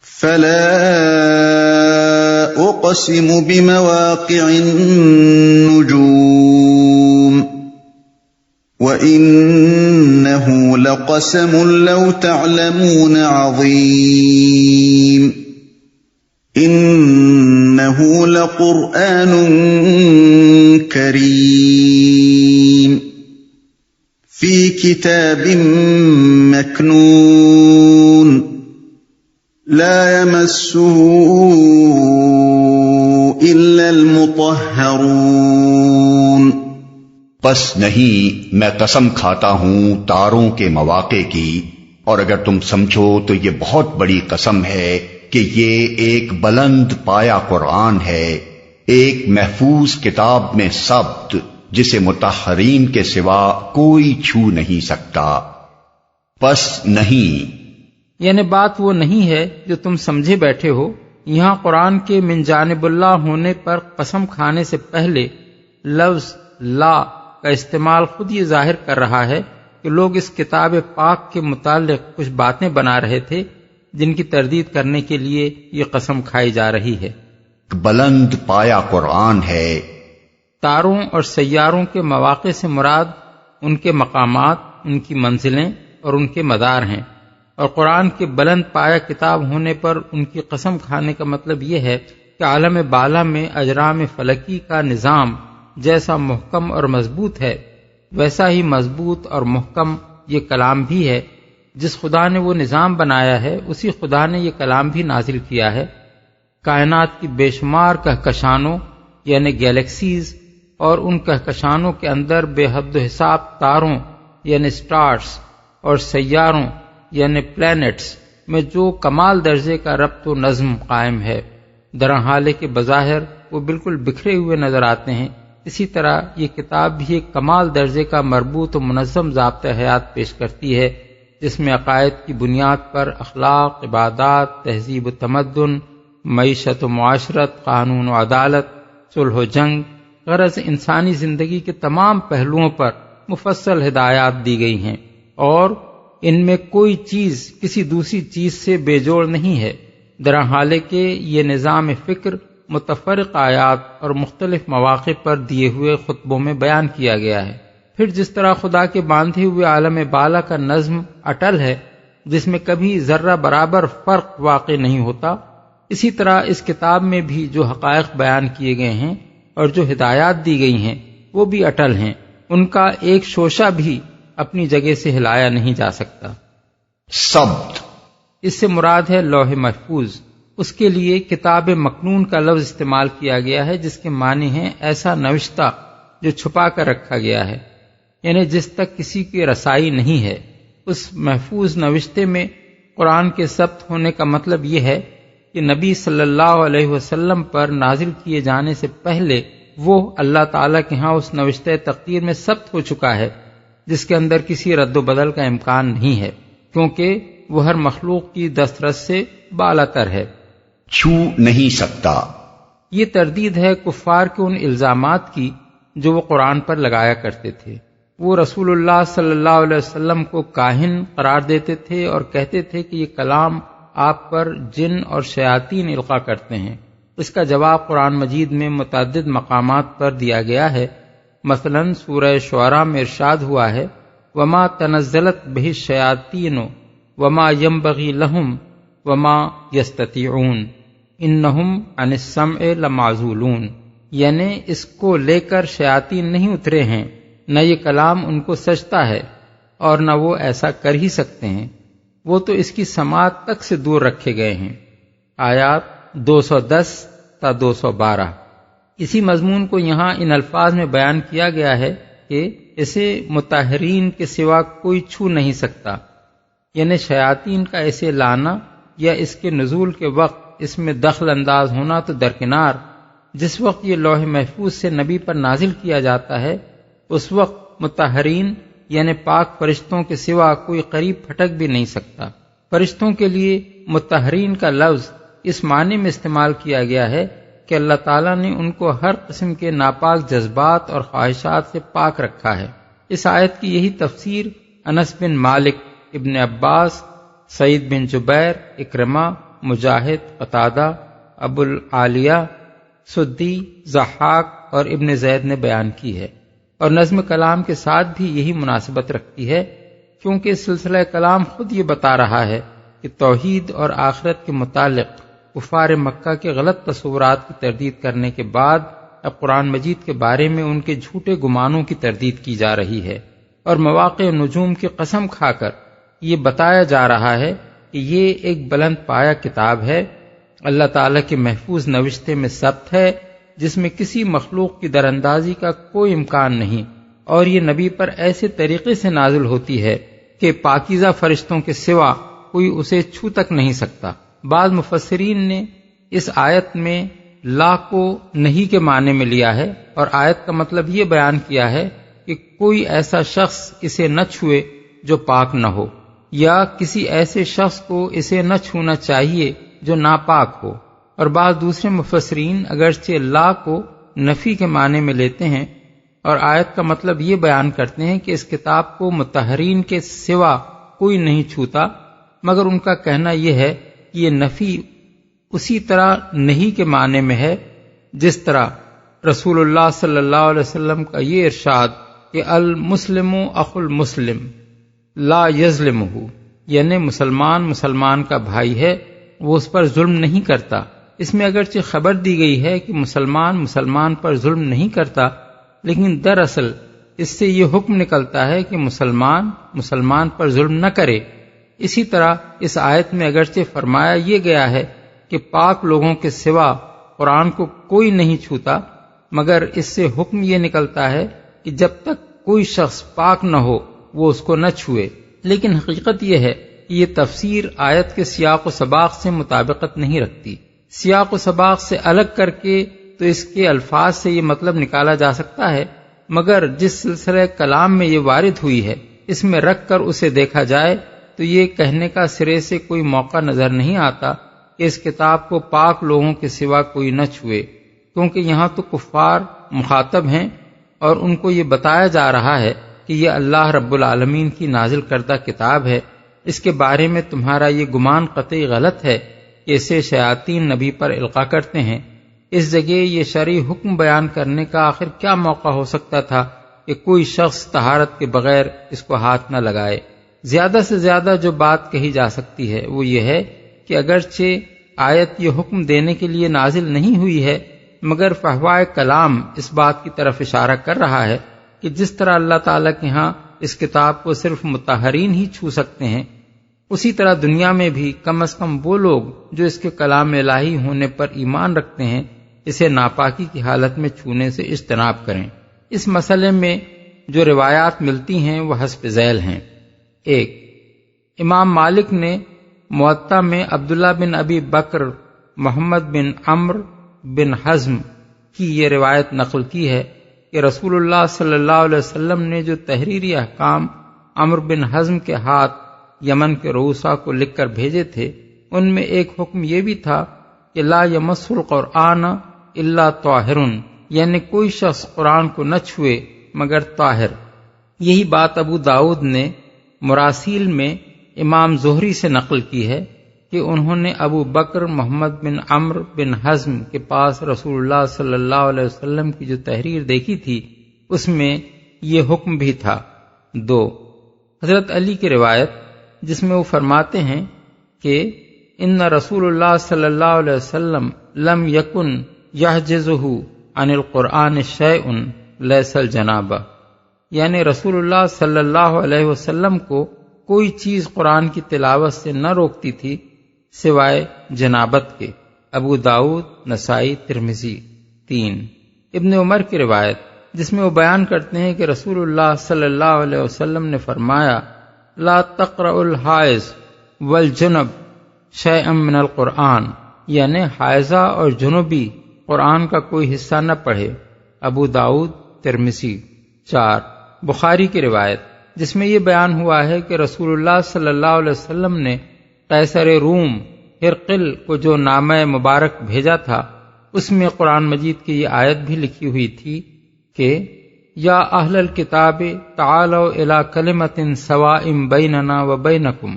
فلا اقسم بمواقع النجوم وانه لقسم لو تعلمون عظيم انه لقرآن کریم فی کتاب مکنون لا يمسه الا المطهرون۔ پس نہیں، میں قسم کھاتا ہوں تاروں کے مواقع کی، اور اگر تم سمجھو تو یہ بہت بڑی قسم ہے کہ یہ ایک بلند پایا قرآن ہے، ایک محفوظ کتاب میں ثبت جسے مطہرین کے سوا کوئی چھو نہیں سکتا۔ پس نہیں، یعنی بات وہ نہیں ہے جو تم سمجھے بیٹھے ہو۔ یہاں قرآن کے من جانب اللہ ہونے پر قسم کھانے سے پہلے لفظ لا کا استعمال خود یہ ظاہر کر رہا ہے کہ لوگ اس کتاب پاک کے متعلق کچھ باتیں بنا رہے تھے جن کی تردید کرنے کے لیے یہ قسم کھائی جا رہی ہے۔ بلند پایا قرآن ہے۔ تاروں اور سیاروں کے مواقع سے مراد ان کے مقامات، ان کی منزلیں اور ان کے مدار ہیں، اور قرآن کے بلند پایا کتاب ہونے پر ان کی قسم کھانے کا مطلب یہ ہے کہ عالم بالا میں اجرام فلکی کا نظام جیسا محکم اور مضبوط ہے، ویسا ہی مضبوط اور محکم یہ کلام بھی ہے۔ جس خدا نے وہ نظام بنایا ہے اسی خدا نے یہ کلام بھی نازل کیا ہے۔ کائنات کی بے شمار کہکشانوں یعنی گیلیکسیز اور ان کہکشانوں کے اندر بے حد و حساب تاروں یعنی سٹارز اور سیاروں یعنی پلینٹس میں جو کمال درجے کا ربط و نظم قائم ہے، درحالے کے بظاہر وہ بالکل بکھرے ہوئے نظر آتے ہیں، اسی طرح یہ کتاب بھی ایک کمال درجے کا مربوط و منظم ضابطہ حیات پیش کرتی ہے، جس میں عقائد کی بنیاد پر اخلاق، عبادات، تہذیب و تمدن، معیشت و معاشرت، قانون و عدالت، صلح و جنگ، غرض انسانی زندگی کے تمام پہلوؤں پر مفصل ہدایات دی گئی ہیں، اور ان میں کوئی چیز کسی دوسری چیز سے بے جوڑ نہیں ہے۔ درحالے کہ یہ نظام فکر متفرق آیات اور مختلف مواقع پر دیے ہوئے خطبوں میں بیان کیا گیا ہے۔ پھر جس طرح خدا کے باندھے ہوئے عالم بالا کا نظم اٹل ہے، جس میں کبھی ذرہ برابر فرق واقع نہیں ہوتا، اسی طرح اس کتاب میں بھی جو حقائق بیان کیے گئے ہیں اور جو ہدایات دی گئی ہیں وہ بھی اٹل ہیں، ان کا ایک شوشہ بھی اپنی جگہ سے ہلایا نہیں جا سکتا۔ ثبت، اس سے مراد ہے لوح محفوظ۔ اس کے لیے کتاب مکنون کا لفظ استعمال کیا گیا ہے، جس کے معنی ہیں ایسا نوشتہ جو چھپا کر رکھا گیا ہے، یعنی جس تک کسی کی رسائی نہیں ہے۔ اس محفوظ نوشتے میں قرآن کے ثبت ہونے کا مطلب یہ ہے کہ نبی صلی اللہ علیہ وسلم پر نازل کیے جانے سے پہلے وہ اللہ تعالیٰ کے ہاں اس نوشتہ تقدیر میں ثبت ہو چکا ہے، جس کے اندر کسی رد و بدل کا امکان نہیں ہے، کیونکہ وہ ہر مخلوق کی دسترس سے بالاتر ہے، چھو نہیں سکتا۔ یہ تردید ہے کفار کے ان الزامات کی جو وہ قرآن پر لگایا کرتے تھے۔ وہ رسول اللہ صلی اللہ علیہ وسلم کو کاہن قرار دیتے تھے اور کہتے تھے کہ یہ کلام آپ پر جن اور شیاطین القا کرتے ہیں۔ اس کا جواب قرآن مجید میں متعدد مقامات پر دیا گیا ہے۔ مثلا سورہ شعراء میں ارشاد ہوا ہے وما تنزلت به الشیاطین وما ينبغي لهم وما يستطيعون انہم عن السمع لمعزولون، یعنی اس کو لے کر شیاطین نہیں اترے ہیں، نہ یہ کلام ان کو سجتا ہے اور نہ وہ ایسا کر ہی سکتے ہیں، وہ تو اس کی سماعت تک سے دور رکھے گئے ہیں۔ آیات 210 تا 212۔ اسی مضمون کو یہاں ان الفاظ میں بیان کیا گیا ہے کہ اسے مطہرین کے سوا کوئی چھو نہیں سکتا، یعنی شیاطین کا اسے لانا یا اس کے نزول کے وقت اس میں دخل انداز ہونا تو درکنار، جس وقت یہ لوح محفوظ سے نبی پر نازل کیا جاتا ہے اس وقت مطہرین یعنی پاک فرشتوں کے سوا کوئی قریب پھٹک بھی نہیں سکتا۔ فرشتوں کے لیے مطہرین کا لفظ اس معنی میں استعمال کیا گیا ہے کہ اللہ تعالیٰ نے ان کو ہر قسم کے ناپاک جذبات اور خواہشات سے پاک رکھا ہے۔ اس آیت کی یہی تفسیر انس بن مالک، ابن عباس، سعید بن جبیر، اکرمہ، مجاہد، قتادہ، ابو العالیہ، سدی، ضحاک اور ابن زید نے بیان کی ہے، اور نظم کلام کے ساتھ بھی یہی مناسبت رکھتی ہے، کیونکہ سلسلہ کلام خود یہ بتا رہا ہے کہ توحید اور آخرت کے متعلق کفار مکہ کے غلط تصورات کی تردید کرنے کے بعد اب قرآن مجید کے بارے میں ان کے جھوٹے گمانوں کی تردید کی جا رہی ہے، اور مواقع نجوم کی قسم کھا کر یہ بتایا جا رہا ہے کہ یہ ایک بلند پایہ کتاب ہے، اللہ تعالیٰ کے محفوظ نوشتے میں ثبت ہے، جس میں کسی مخلوق کی دراندازی کا کوئی امکان نہیں، اور یہ نبی پر ایسے طریقے سے نازل ہوتی ہے کہ پاکیزہ فرشتوں کے سوا کوئی اسے چھو تک نہیں سکتا۔ بعض مفسرین نے اس آیت میں لا کو نہیں کے معنی میں لیا ہے، اور آیت کا مطلب یہ بیان کیا ہے کہ کوئی ایسا شخص اسے نہ چھوئے جو پاک نہ ہو، یا کسی ایسے شخص کو اسے نہ چھونا چاہیے جو ناپاک ہو۔ اور بعض دوسرے مفسرین اگرچہ لا کو نفی کے معنی میں لیتے ہیں اور آیت کا مطلب یہ بیان کرتے ہیں کہ اس کتاب کو مطہرین کے سوا کوئی نہیں چھوتا، مگر ان کا کہنا یہ ہے کہ یہ نفی اسی طرح نہیں کے معنی میں ہے جس طرح رسول اللہ صلی اللہ علیہ وسلم کا یہ ارشاد کہ المسلم اخو المسلم لا یظلمہ، یعنی مسلمان کا بھائی ہے، وہ اس پر ظلم نہیں کرتا۔ اس میں اگرچہ خبر دی گئی ہے کہ مسلمان پر ظلم نہیں کرتا، لیکن دراصل اس سے یہ حکم نکلتا ہے کہ مسلمان پر ظلم نہ کرے۔ اسی طرح اس آیت میں اگرچہ فرمایا یہ گیا ہے کہ پاک لوگوں کے سوا قرآن کو کوئی نہیں چھوتا، مگر اس سے حکم یہ نکلتا ہے کہ جب تک کوئی شخص پاک نہ ہو وہ اس کو نہ چھوئے۔ لیکن حقیقت یہ ہے کہ یہ تفسیر آیت کے سیاق و سباق سے مطابقت نہیں رکھتی۔ سیاق و سباق سے الگ کر کے تو اس کے الفاظ سے یہ مطلب نکالا جا سکتا ہے، مگر جس سلسلہ کلام میں یہ وارد ہوئی ہے اس میں رکھ کر اسے دیکھا جائے تو یہ کہنے کا سرے سے کوئی موقع نظر نہیں آتا کہ اس کتاب کو پاک لوگوں کے سوا کوئی نہ چھوئے، کیونکہ یہاں تو کفار مخاطب ہیں اور ان کو یہ بتایا جا رہا ہے کہ یہ اللہ رب العالمین کی نازل کردہ کتاب ہے، اس کے بارے میں تمہارا یہ گمان قطعی غلط ہے کہ اسے شیاطین نبی پر القاء کرتے ہیں۔ اس جگہ یہ شرعی حکم بیان کرنے کا آخر کیا موقع ہو سکتا تھا کہ کوئی شخص طہارت کے بغیر اس کو ہاتھ نہ لگائے؟ زیادہ سے زیادہ جو بات کہی جا سکتی ہے وہ یہ ہے کہ اگرچہ آیت یہ حکم دینے کے لیے نازل نہیں ہوئی ہے، مگر فحوائے کلام اس بات کی طرف اشارہ کر رہا ہے کہ جس طرح اللہ تعالیٰ کے ہاں اس کتاب کو صرف مطہرین ہی چھو سکتے ہیں، اسی طرح دنیا میں بھی کم از کم وہ لوگ جو اس کے کلام الہی ہونے پر ایمان رکھتے ہیں اسے ناپاکی کی حالت میں چھونے سے اجتناب کریں۔ اس مسئلے میں جو روایات ملتی ہیں وہ حسب ذیل ہیں۔ 1، امام مالک نے موطا میں عبداللہ بن ابی بکر محمد بن عمرو بن حزم کی یہ روایت نقل کی ہے کہ رسول اللہ صلی اللہ علیہ وسلم نے جو تحریری احکام عمرو بن حزم کے ہاتھ یمن کے رؤسا کو لکھ کر بھیجے تھے، ان میں ایک حکم یہ بھی تھا کہ لا یمس القرآن الا طاہر، یعنی کوئی شخص قرآن کو نہ چھوئے مگر طاہر۔ یہی بات ابو داؤد نے مراسیل میں امام زہری سے نقل کی ہے کہ انہوں نے ابو بکر محمد بن عمرو بن حزم کے پاس رسول اللہ صلی اللہ علیہ وسلم کی جو تحریر دیکھی تھی اس میں یہ حکم بھی تھا۔ 2، حضرت علی کی روایت جس میں وہ فرماتے ہیں کہ ان رسول اللہ صلی اللہ علیہ وسلم لم یکن یحجزہ عن القرآن شیء لیس الجنابہ، یعنی رسول اللہ صلی اللہ علیہ وسلم کو کوئی چیز قرآن کی تلاوت سے نہ روکتی تھی سوائے جنابت کے۔ ابو داؤد، نسائی، ترمذی۔ 3، ابن عمر کی روایت جس میں وہ بیان کرتے ہیں کہ رسول اللہ صلی اللہ علیہ وسلم نے فرمایا لا تقرأ الحائض والجنب شیئا من القرآن، یعنی حائضہ اور جنوبی قرآن کا کوئی حصہ نہ پڑھے۔ ابو داؤد، ترمذی۔ 4، بخاری کی روایت جس میں یہ بیان ہوا ہے کہ رسول اللہ صلی اللہ علیہ وسلم نے قیصر روم ہرقل کو جو نامہ مبارک بھیجا تھا اس میں قرآن مجید کی یہ آیت بھی لکھی ہوئی تھی کہ یا اہل الکتاب تعالوا الی کلمۃ سواء بیننا و بینکم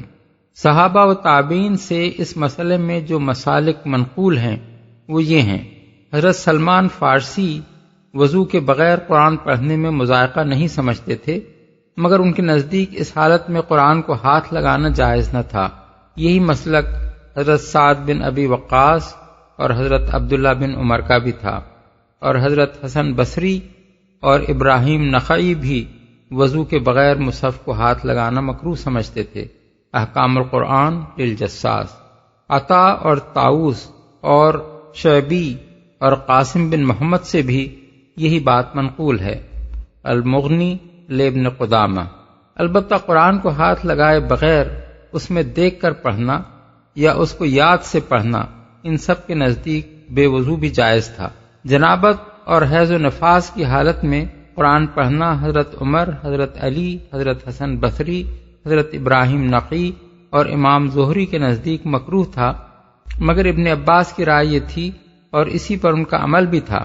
صحابہ و تابعین سے اس مسئلے میں جو مسالک منقول ہیں وہ یہ ہیں: حضرت سلمان فارسی وضو کے بغیر قرآن پڑھنے میں مذائقہ نہیں سمجھتے تھے، مگر ان کے نزدیک اس حالت میں قرآن کو ہاتھ لگانا جائز نہ تھا۔ یہی مسلک حضرت سعد بن ابی وقاص اور حضرت عبداللہ بن عمر کا بھی تھا، اور حضرت حسن بصری اور ابراہیم نخعی بھی وضو کے بغیر مصحف کو ہاتھ لگانا مکروہ سمجھتے تھے۔ احکام القرآن للجساس۔ عطا اور طاؤس اور شعبی اور قاسم بن محمد سے بھی یہی بات منقول ہے۔ المغنی لابن قدامہ۔ البتہ قرآن کو ہاتھ لگائے بغیر اس میں دیکھ کر پڑھنا یا اس کو یاد سے پڑھنا ان سب کے نزدیک بے وضو بھی جائز تھا۔ جنابت اور حیض و نفاس کی حالت میں قرآن پڑھنا حضرت عمر، حضرت علی، حضرت حسن بصری، حضرت ابراہیم نقی اور امام زہری کے نزدیک مکروہ تھا، مگر ابن عباس کی رائے یہ تھی اور اسی پر ان کا عمل بھی تھا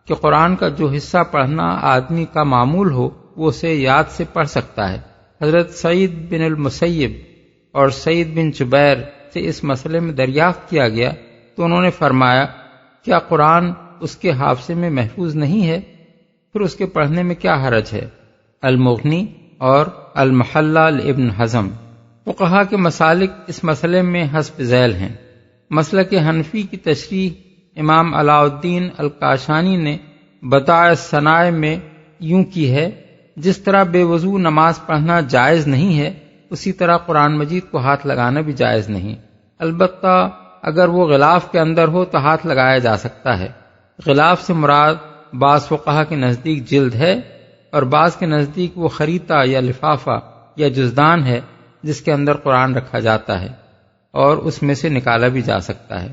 کہ قرآن کا جو حصہ پڑھنا آدمی کا معمول ہو وہ اسے یاد سے پڑھ سکتا ہے۔ حضرت سعید بن المسیب اور سعید بن جبیر سے اس مسئلے میں دریافت کیا گیا تو انہوں نے فرمایا، کیا قرآن اس کے حافظے میں محفوظ نہیں ہے؟ پھر اس کے پڑھنے میں کیا حرج ہے؟ المغنی اور المحلہ لابن حزم۔ فقہا کے مسالک اس مسئلے میں حسب ذیل ہیں۔ مسلک حنفی کی تشریح امام علاء الدین الکاشانی نے بدائع الصنائع میں یوں کی ہے: جس طرح بے وضو نماز پڑھنا جائز نہیں ہے، اسی طرح قرآن مجید کو ہاتھ لگانا بھی جائز نہیں۔ البتہ اگر وہ غلاف کے اندر ہو تو ہاتھ لگایا جا سکتا ہے۔ غلاف سے مراد بعض فقہا کے نزدیک جلد ہے اور بعض کے نزدیک وہ خریطہ یا لفافہ یا جزدان ہے جس کے اندر قرآن رکھا جاتا ہے اور اس میں سے نکالا بھی جا سکتا ہے۔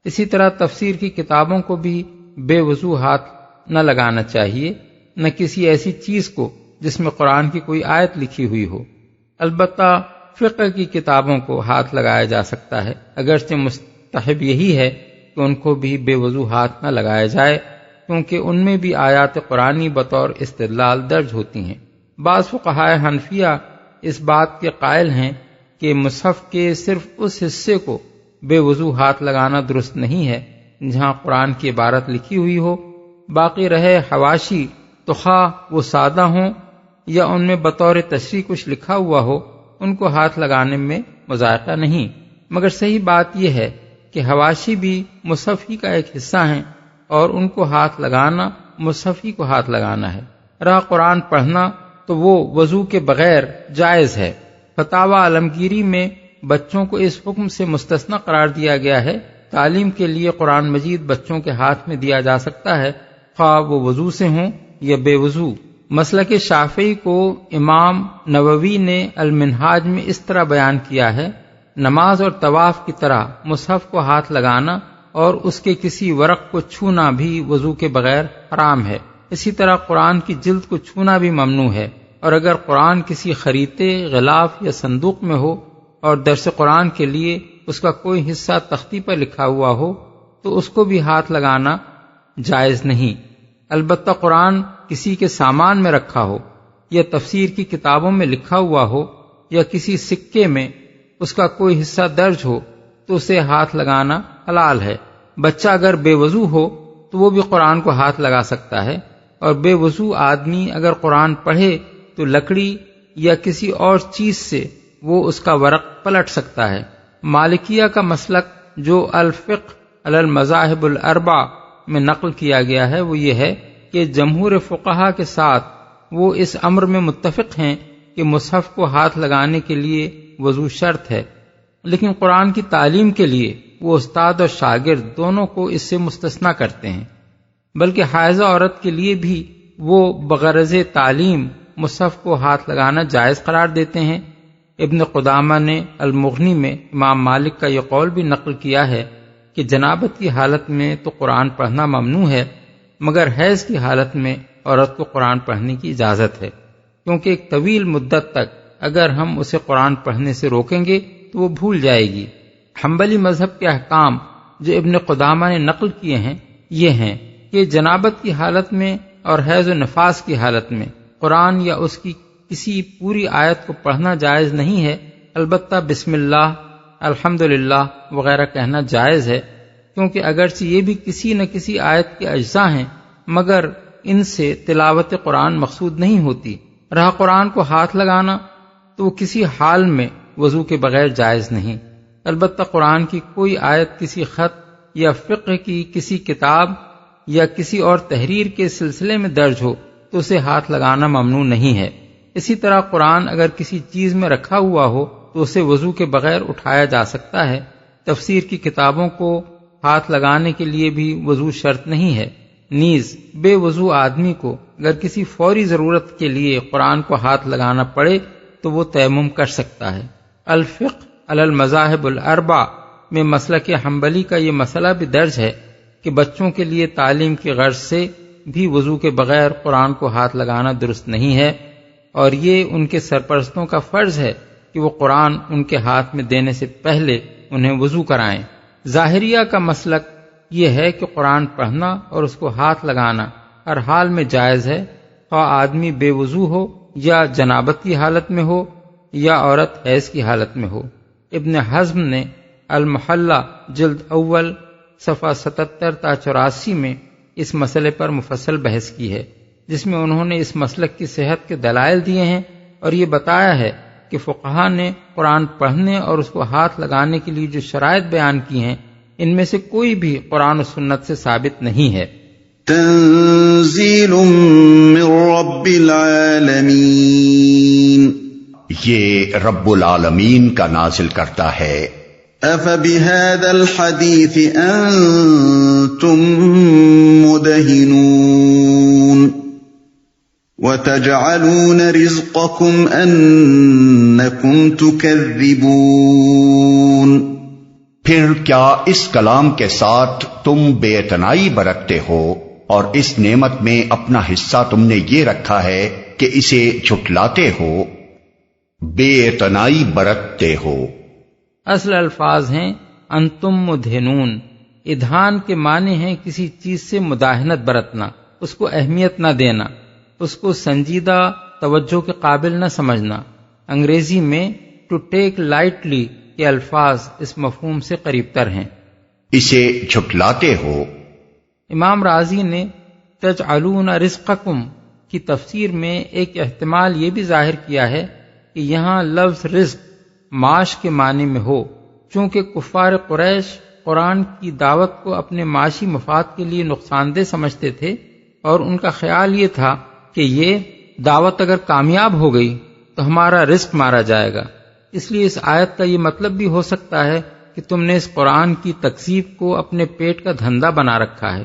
اسی طرح تفسیر کی کتابوں کو بھی بے وضو ہاتھ نہ لگانا چاہیے، نہ کسی ایسی چیز کو جس میں قرآن کی کوئی آیت لکھی ہوئی ہو۔ البتہ فقہ کی کتابوں کو ہاتھ لگایا جا سکتا ہے، اگرچہ مستحب یہی ہے کہ ان کو بھی بے وضو ہاتھ نہ لگایا جائے، کیونکہ ان میں بھی آیات قرآنی بطور استدلال درج ہوتی ہیں۔ بعض فقہائے حنفیہ اس بات کے قائل ہیں کہ مصحف کے صرف اس حصے کو بے وضو ہاتھ لگانا درست نہیں ہے جہاں قرآن کی عبارت لکھی ہوئی ہو، باقی رہے حواشی تو خواہ وہ سادہ ہوں یا ان میں بطور تشریح کچھ لکھا ہوا ہو، ان کو ہاتھ لگانے میں مذائقہ نہیں، مگر صحیح بات یہ ہے کہ حواشی بھی مصحف ہی کا ایک حصہ ہیں اور ان کو ہاتھ لگانا مصحف ہی کو ہاتھ لگانا ہے۔ رہا قرآن پڑھنا تو وہ وضو کے بغیر جائز ہے۔ فتاوی عالمگیری میں بچوں کو اس حکم سے مستثنی قرار دیا گیا ہے۔ تعلیم کے لیے قرآن مجید بچوں کے ہاتھ میں دیا جا سکتا ہے، خواہ وہ وضو سے ہوں یا بے وضو۔ مسلک شافعی کو امام نووی نے المنہاج میں اس طرح بیان کیا ہے: نماز اور طواف کی طرح مصحف کو ہاتھ لگانا اور اس کے کسی ورق کو چھونا بھی وضو کے بغیر حرام ہے۔ اسی طرح قرآن کی جلد کو چھونا بھی ممنوع ہے، اور اگر قرآن کسی خریطے، غلاف یا صندوق میں ہو اور درس قرآن کے لیے اس کا کوئی حصہ تختی پر لکھا ہوا ہو تو اس کو بھی ہاتھ لگانا جائز نہیں۔ البتہ قرآن کسی کے سامان میں رکھا ہو یا تفسیر کی کتابوں میں لکھا ہوا ہو یا کسی سکے میں اس کا کوئی حصہ درج ہو تو اسے ہاتھ لگانا حلال ہے۔ بچہ اگر بے وضو ہو تو وہ بھی قرآن کو ہاتھ لگا سکتا ہے، اور بے وضو آدمی اگر قرآن پڑھے تو لکڑی یا کسی اور چیز سے وہ اس کا ورق پلٹ سکتا ہے۔ مالکیہ کا مسلک جو الفقہ علی المذاہب الاربع میں نقل کیا گیا ہے وہ یہ ہے کہ جمہور فقہا کے ساتھ وہ اس امر میں متفق ہیں کہ مصحف کو ہاتھ لگانے کے لیے وضو شرط ہے، لیکن قرآن کی تعلیم کے لیے وہ استاد اور شاگرد دونوں کو اس سے مستثنی کرتے ہیں، بلکہ حائضہ عورت کے لیے بھی وہ بغرض تعلیم مصحف کو ہاتھ لگانا جائز قرار دیتے ہیں۔ ابن قدامہ نے المغنی میں امام مالک کا یہ قول بھی نقل کیا ہے کہ جنابت کی حالت میں تو قرآن پڑھنا ممنوع ہے، مگر حیض کی حالت میں عورت کو قرآن پڑھنے کی اجازت ہے، کیونکہ ایک طویل مدت تک اگر ہم اسے قرآن پڑھنے سے روکیں گے تو وہ بھول جائے گی۔ حنبلی مذہب کے احکام جو ابن قدامہ نے نقل کیے ہیں یہ ہیں کہ جنابت کی حالت میں اور حیض و نفاس کی حالت میں قرآن یا اس کی کسی پوری آیت کو پڑھنا جائز نہیں ہے، البتہ بسم اللہ، الحمدللہ وغیرہ کہنا جائز ہے، کیونکہ اگرچہ یہ بھی کسی نہ کسی آیت کے اجزاء ہیں مگر ان سے تلاوت قرآن مقصود نہیں ہوتی۔ رہا قرآن کو ہاتھ لگانا تو وہ کسی حال میں وضو کے بغیر جائز نہیں۔ البتہ قرآن کی کوئی آیت کسی خط یا فقہ کی کسی کتاب یا کسی اور تحریر کے سلسلے میں درج ہو تو اسے ہاتھ لگانا ممنوع نہیں ہے۔ اسی طرح قرآن اگر کسی چیز میں رکھا ہوا ہو تو اسے وضو کے بغیر اٹھایا جا سکتا ہے۔ تفسیر کی کتابوں کو ہاتھ لگانے کے لیے بھی وضو شرط نہیں ہے۔ نیز بے وضو آدمی کو اگر کسی فوری ضرورت کے لیے قرآن کو ہاتھ لگانا پڑے تو وہ تیمم کر سکتا ہے۔ الفقہ علی المذاہب الاربع میں مسلک حنبلی کا یہ مسئلہ بھی درج ہے کہ بچوں کے لیے تعلیم کی غرض سے بھی وضو کے بغیر قرآن کو ہاتھ لگانا درست نہیں ہے، اور یہ ان کے سرپرستوں کا فرض ہے کہ وہ قرآن ان کے ہاتھ میں دینے سے پہلے انہیں وضو کرائیں۔ ظاہریہ کا مسلک یہ ہے کہ قرآن پڑھنا اور اس کو ہاتھ لگانا ہر حال میں جائز ہے، خواہ آدمی بے وضو ہو یا جنابت کی حالت میں ہو یا عورت حیض کی حالت میں ہو۔ ابن حزم نے المحلہ جلد اول صفحہ 77 تا 84 میں اس مسئلے پر مفصل بحث کی ہے، جس میں انہوں نے اس مسلک کی صحت کے دلائل دیے ہیں اور یہ بتایا ہے کہ فقہا نے قرآن پڑھنے اور اس کو ہاتھ لگانے کے لیے جو شرائط بیان کی ہیں ان میں سے کوئی بھی قرآن و سنت سے ثابت نہیں ہے۔ تنزیل من رب العالمین، یہ رب العالمین کا نازل کرتا ہے۔ افبہذا الحدیث انتم مدہنون وتجعلون رزقکم انکم تکذبون، پھر کیا اس کلام کے ساتھ تم بے اعتنائی برتتے ہو اور اس نعمت میں اپنا حصہ تم نے یہ رکھا ہے کہ اسے جھٹلاتے ہو؟ بے اعتنائی برتتے ہو۔ اصل الفاظ ہیں انتم مدہنون۔ ادھان کے معنی ہیں کسی چیز سے مداہنت برتنا، اس کو اہمیت نہ دینا، اس کو سنجیدہ توجہ کے قابل نہ سمجھنا۔ انگریزی میں ٹو ٹیک لائٹلی کے الفاظ اس مفہوم سے قریب تر ہیں۔ اسے جھٹلاتے ہو۔ امام راضی نے تجعلون رزقکم کی تفسیر میں ایک احتمال یہ بھی ظاہر کیا ہے کہ یہاں لفظ رزق معاش کے معنی میں ہو، چونکہ کفار قریش قرآن کی دعوت کو اپنے معاشی مفاد کے لیے نقصان دہ سمجھتے تھے، اور ان کا خیال یہ تھا کہ یہ دعوت اگر کامیاب ہو گئی تو ہمارا رزق مارا جائے گا۔ اس لیے اس آیت کا یہ مطلب بھی ہو سکتا ہے کہ تم نے اس قرآن کی تکذیب کو اپنے پیٹ کا دھندا بنا رکھا ہے۔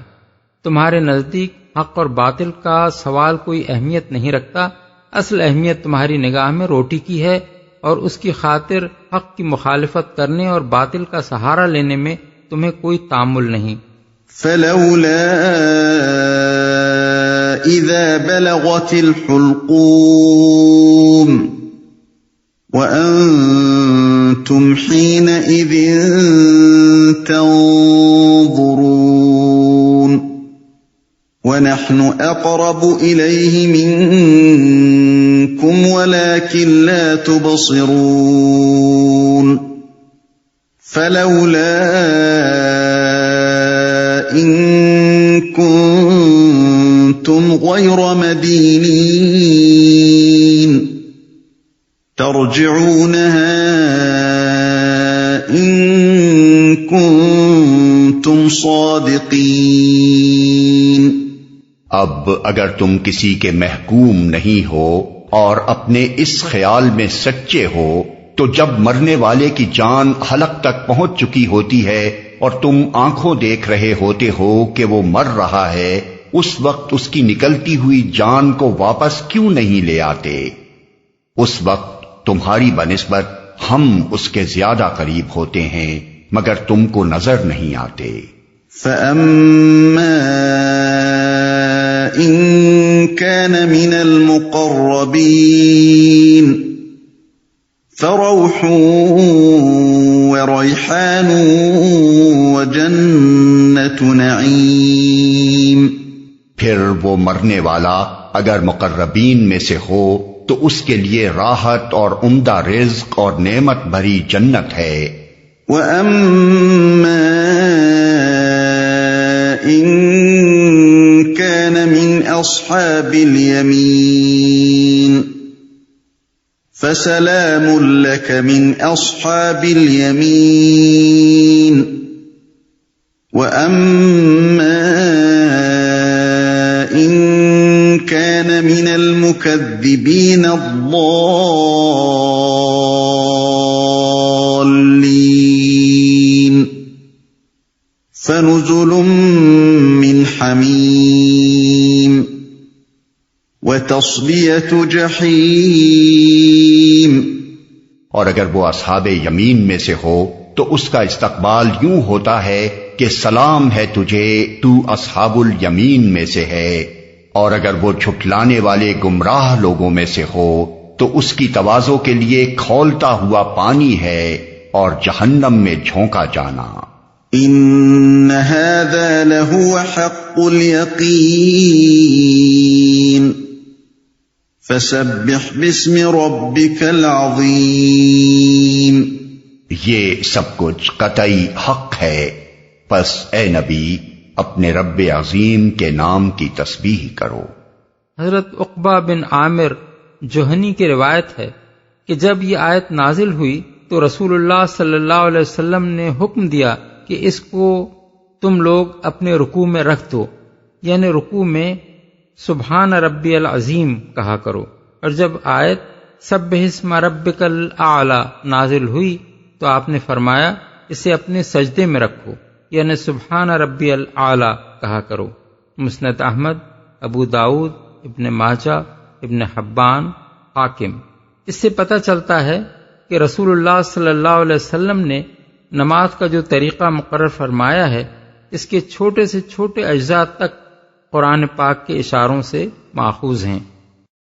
تمہارے نزدیک حق اور باطل کا سوال کوئی اہمیت نہیں رکھتا، اصل اہمیت تمہاری نگاہ میں روٹی کی ہے، اور اس کی خاطر حق کی مخالفت کرنے اور باطل کا سہارا لینے میں تمہیں کوئی تامل نہیں۔ فلولا اذا بلغت الحلقوم وانتم حينئذ تنظرون ونحن اقرب اليه منكم ولكن لا تبصرون فلولا ان كنتم غير مدينين ترجعونها ان كنتم صادقين۔ اب اگر تم کسی کے محکوم نہیں ہو اور اپنے اس خیال میں سچے ہو تو جب مرنے والے کی جان حلق تک پہنچ چکی ہوتی ہے اور تم آنکھوں دیکھ رہے ہوتے ہو کہ وہ مر رہا ہے، اس وقت اس کی نکلتی ہوئی جان کو واپس کیوں نہیں لے آتے؟ اس وقت تمہاری بنسبت ہم اس کے زیادہ قریب ہوتے ہیں مگر تم کو نظر نہیں آتے۔ فَأَمَّا إِن كَانَ مِنَ الْمُقَرَّبِينَ فَرَوْحٌ وَرَيْحَانٌ وَجَنَّةُ نَعِيمٍ، پھر وہ مرنے والا اگر مقربین میں سے ہو تو اس کے لیے راحت اور عمدہ رزق اور نعمت بھری جنت ہے۔ وَأَمَّا إِن كَانَ مِنْ أَصْحَابِ الْيَمِينِ فَسَلَامٌ لَكَ مِنْ أَصْحَابِ الْيَمِينِ وَأَمَّا إِن كَانَ مِنَ الْمُكَذِّبِينَ الضَّالِّينَ فَنُزُلٌ مِّنْ حَمِيمٍ وَتَصْلِيَةُ جَحِيمٍ۔ اور اگر وہ اصحاب یمین میں سے ہو تو اس کا استقبال یوں ہوتا ہے کہ سلام ہے تجھے، تو اصحاب الیمین میں سے ہے۔ اور اگر وہ جھٹلانے والے گمراہ لوگوں میں سے ہو تو اس کی تواضع کے لیے کھولتا ہوا پانی ہے اور جہنم میں جھونکا جانا۔ ان هذا لهو حق اليقین فسبح باسم ربك العظیم۔ یہ سب کچھ قطعی حق ہے، پس اے نبی اپنے رب عظیم کے نام کی تسبیح کرو۔ حضرت عقبہ بن عامر جوہنی کی روایت ہے کہ جب یہ آیت نازل ہوئی تو رسول اللہ صلی اللہ علیہ وسلم نے حکم دیا کہ اس کو تم لوگ اپنے رکوع میں رکھ دو، یعنی رکوع میں سبحان ربی العظیم کہا کرو۔ اور جب آیت سبح اسم ربک الاعلی نازل ہوئی تو آپ نے فرمایا اسے اپنے سجدے میں رکھو، یعنی سبحان ربی الاعلی کہا کرو۔ مسند احمد، ابو داؤد، ابن ماجہ، ابن حبان، حاکم۔ اس سے پتہ چلتا ہے کہ رسول اللہ صلی اللہ علیہ وسلم نے نماز کا جو طریقہ مقرر فرمایا ہے اس کے چھوٹے سے چھوٹے اجزاء تک قرآن پاک کے اشاروں سے ماخوذ ہیں۔